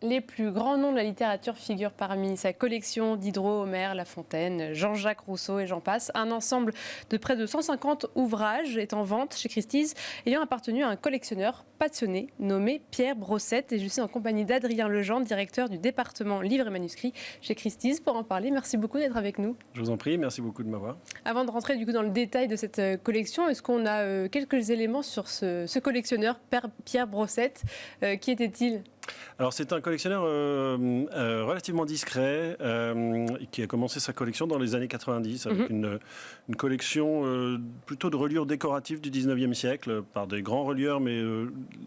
les plus grands noms de la littérature figurent parmi sa collection: Diderot, Homère, La Fontaine, Jean-Jacques Rousseau et j'en passe. Un ensemble de près de 150 ouvrages est en vente chez Christie's, ayant appartenu à un collectionneur passionné nommé Pierre Brossette. Et je suis en compagnie d'Adrien Legendre, directeur du département livres et manuscrits chez Christie's, pour en parler. Merci beaucoup d'être avec nous. Je vous en prie, merci beaucoup de m'avoir. Avant de rentrer dans le détail de cette collection, est-ce qu'on a quelques éléments sur ce collectionneur, Pierre Brossette? Qui était-il? Alors c'est un collectionneur relativement discret qui a commencé sa collection dans les années 90 avec une collection plutôt de reliures décoratives du 19e siècle par des grands relieurs, mais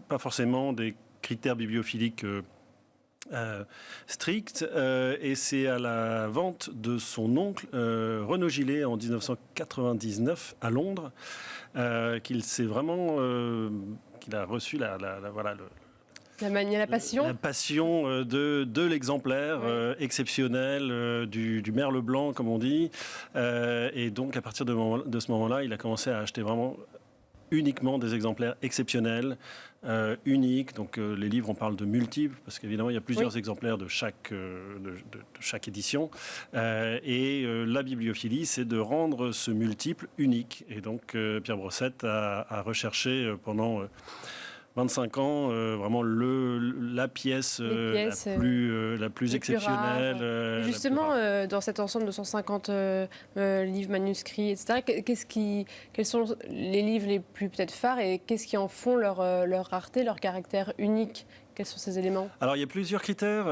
pas forcément des critères bibliophiliques stricts. Et c'est à la vente de son oncle Renaud Gillet en 1999 à Londres qu'il s'est vraiment qu'il a reçu la passion. La passion de l'exemplaire exceptionnel, du merle blanc, comme on dit. Et donc, à partir de ce moment-là, il a commencé à acheter vraiment uniquement des exemplaires exceptionnels, uniques. Donc, les livres, on parle de multiples, parce qu'évidemment, il y a plusieurs exemplaires de chaque édition. Et la bibliophilie, c'est de rendre ce multiple unique. Et donc, Pierre Brossette a recherché pendant 25 ans, vraiment la pièce la plus exceptionnelle. Justement, dans cet ensemble de 150 livres, manuscrits, etc., quels sont les livres les plus peut-être phares et qu'est-ce qui en font leur rareté, leur caractère unique? Quels sont ces éléments? Alors, il y a plusieurs critères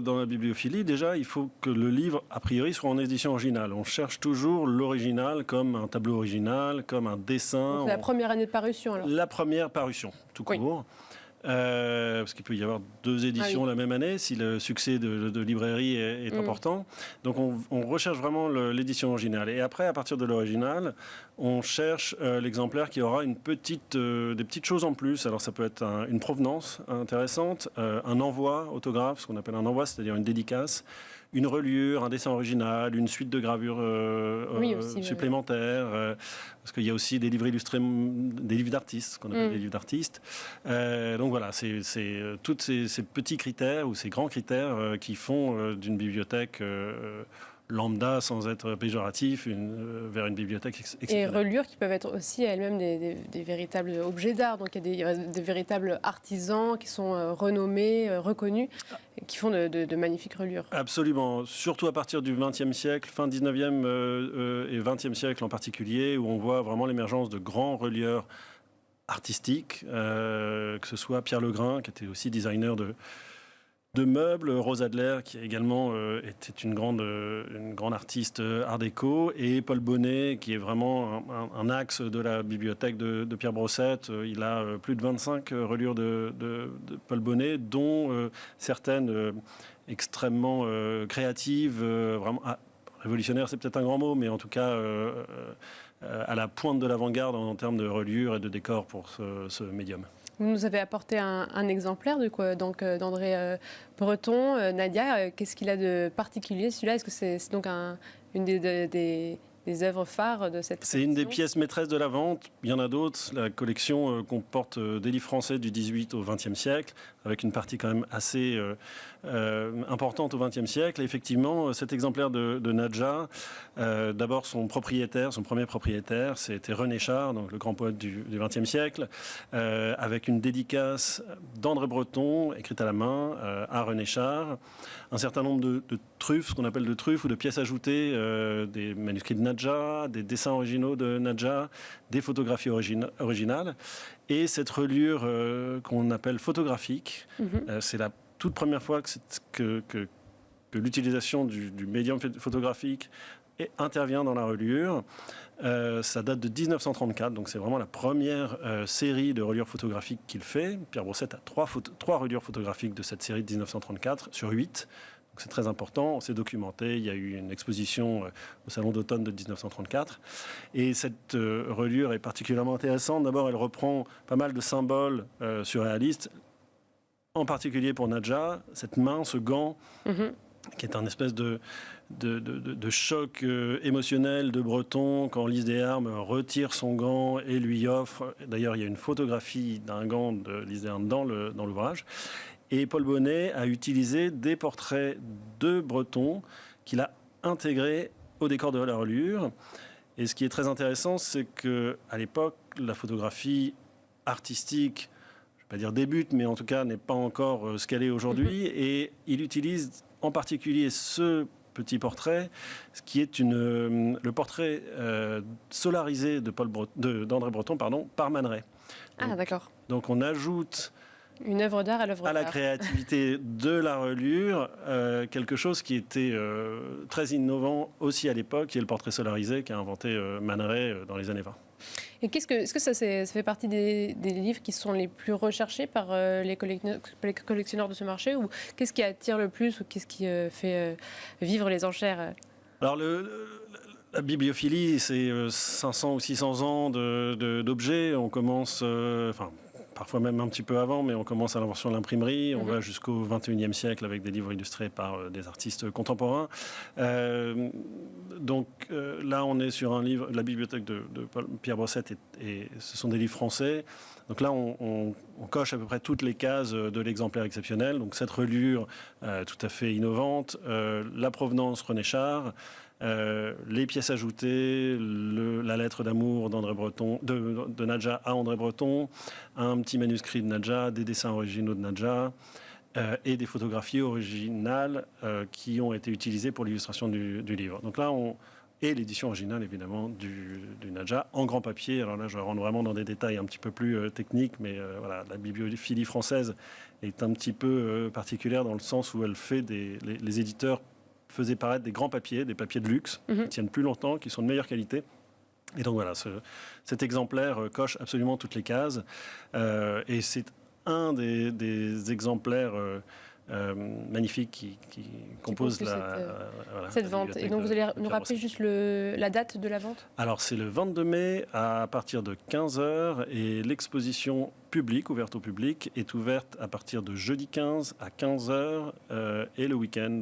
dans la bibliophilie. Déjà, il faut que le livre, a priori, soit en édition originale. On cherche toujours l'original comme un tableau original, comme un dessin. Donc, la première année de parution, alors? La première parution, tout court. Parce qu'il peut y avoir deux éditions la même année si le succès de librairie est important. Donc on recherche vraiment l'édition originale. Et après, à partir de l'original, on cherche l'exemplaire qui aura des petites choses en plus. Alors ça peut être une provenance intéressante, un envoi autographe, ce qu'on appelle un envoi, c'est-à-dire une dédicace, une reliure, un dessin original, une suite de gravures supplémentaires, parce qu'il y a aussi des livres illustrés, des livres d'artistes, ce qu'on appelle des livres d'artistes. Donc voilà, c'est tous ces petits critères ou ces grands critères qui font d'une bibliothèque lambda, sans être péjoratif, vers une bibliothèque exceptionnelle. Et reliures qui peuvent être aussi elles-mêmes des véritables objets d'art. Donc il y a des véritables artisans qui sont renommés, reconnus, qui font de magnifiques reliures. Absolument, surtout à partir du XXe siècle, fin 19e et XXe siècle en particulier, où on voit vraiment l'émergence de grands relieurs artistiques, que ce soit Pierre Legrain, qui était aussi designer de meubles, Rose Adler, qui également était une grande artiste art déco, et Paul Bonnet, qui est vraiment un axe de la bibliothèque de Pierre Brossette. Il a plus de 25 reliures de Paul Bonnet, dont certaines extrêmement créatives, vraiment révolutionnaires, c'est peut-être un grand mot, mais en tout cas à la pointe de l'avant-garde en termes de reliures et de décors pour ce médium. Vous nous avez apporté un exemplaire d'André Breton. Nadia, qu'est-ce qu'il a de particulier celui-là? Est-ce que c'est donc une des œuvres phares de cette collection? C'est une des pièces maîtresses de la vente. Il y en a d'autres. La collection comporte des livres français du 18 au 20e siècle, avec une partie quand même assez importante au 20e siècle. Et effectivement, cet exemplaire de Nadja, d'abord son premier propriétaire, c'était René Char, donc le grand poète du 20e siècle, avec une dédicace d'André Breton, écrite à la main, à René Char. Un certain nombre de truffes, ce qu'on appelle de truffes ou de pièces ajoutées, des manuscrits de Nadja, des dessins originaux de Nadja, des photographies originales. Et cette reliure qu'on appelle photographique, c'est la toute première fois que l'utilisation du médium photographique intervient dans la reliure. Ça date de 1934, donc c'est vraiment la première série de reliures photographiques qu'il fait. Pierre Brossette a trois reliures photographiques de cette série de 1934 sur 8. Donc c'est très important, c'est documenté. Il y a eu une exposition au Salon d'automne de 1934. Et cette reliure est particulièrement intéressante. D'abord, elle reprend pas mal de symboles surréalistes, en particulier pour Nadja, cette main, ce gant, qui est un espèce de choc émotionnel de Breton quand Lys Desarmes retire son gant et lui offre. D'ailleurs, il y a une photographie d'un gant de Lys Desarmes dans l'ouvrage. Et Paul Bonnet a utilisé des portraits de Breton qu'il a intégrés au décor de la relure. Et ce qui est très intéressant, c'est qu'à l'époque, la photographie artistique, je ne vais pas dire débute, mais en tout cas n'est pas encore ce qu'elle est aujourd'hui. Et il utilise en particulier ce petit portrait, ce qui est le portrait solarisé d'André Breton par Man Ray. Ah, d'accord. Donc on ajoute une œuvre d'art à l'œuvre d'art. À la créativité de la relure, quelque chose qui était très innovant aussi à l'époque, qui est le portrait solarisé qu'a inventé Man Ray dans les années 20. Et est-ce que ça fait partie des livres qui sont les plus recherchés par les collectionneurs de ce marché, ou qu'est-ce qui attire le plus, ou qu'est-ce qui fait vivre les enchères? Alors la bibliophilie, c'est 500 ou 600 ans d'objets. On commence, parfois même un petit peu avant, mais on commence à l'invention de l'imprimerie. On va jusqu'au 21e siècle avec des livres illustrés par des artistes contemporains. Donc là, on est sur un livre, la bibliothèque de Pierre Brossette, et ce sont des livres français. Donc là, on coche à peu près toutes les cases de l'exemplaire exceptionnel. Donc cette relure tout à fait innovante, la provenance René Char, les pièces ajoutées, la lettre d'amour d'André Breton, de Nadja à André Breton, un petit manuscrit de Nadja, des dessins originaux de Nadja et des photographies originales qui ont été utilisées pour l'illustration du livre. Donc là, et l'édition originale, évidemment, du Nadja en grand papier. Alors là, je rentre vraiment dans des détails un petit peu plus techniques, mais voilà, la bibliophilie française est un petit peu particulière dans le sens où elle fait les éditeurs faisaient paraître des grands papiers, des papiers de luxe, qui tiennent plus longtemps, qui sont de meilleure qualité. Et donc voilà, cet exemplaire coche absolument toutes les cases. Et c'est un des exemplaires magnifiques qui compose cette vente. Et donc vous allez nous rappeler juste la date de la vente? Alors c'est le 22 mai à partir de 15h, et l'exposition publique, ouverte au public, est ouverte à partir de jeudi 15 à 15h et le week-end,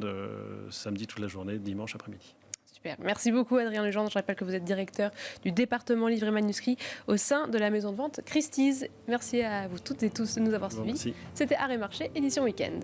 samedi toute la journée, dimanche après-midi. Super. Merci beaucoup Adrien Legendre. Je rappelle que vous êtes directeur du département livres et manuscrits au sein de la maison de vente Christie's. Merci à vous toutes et tous de nous avoir suivis. C'était Art et Marché, édition Week-end.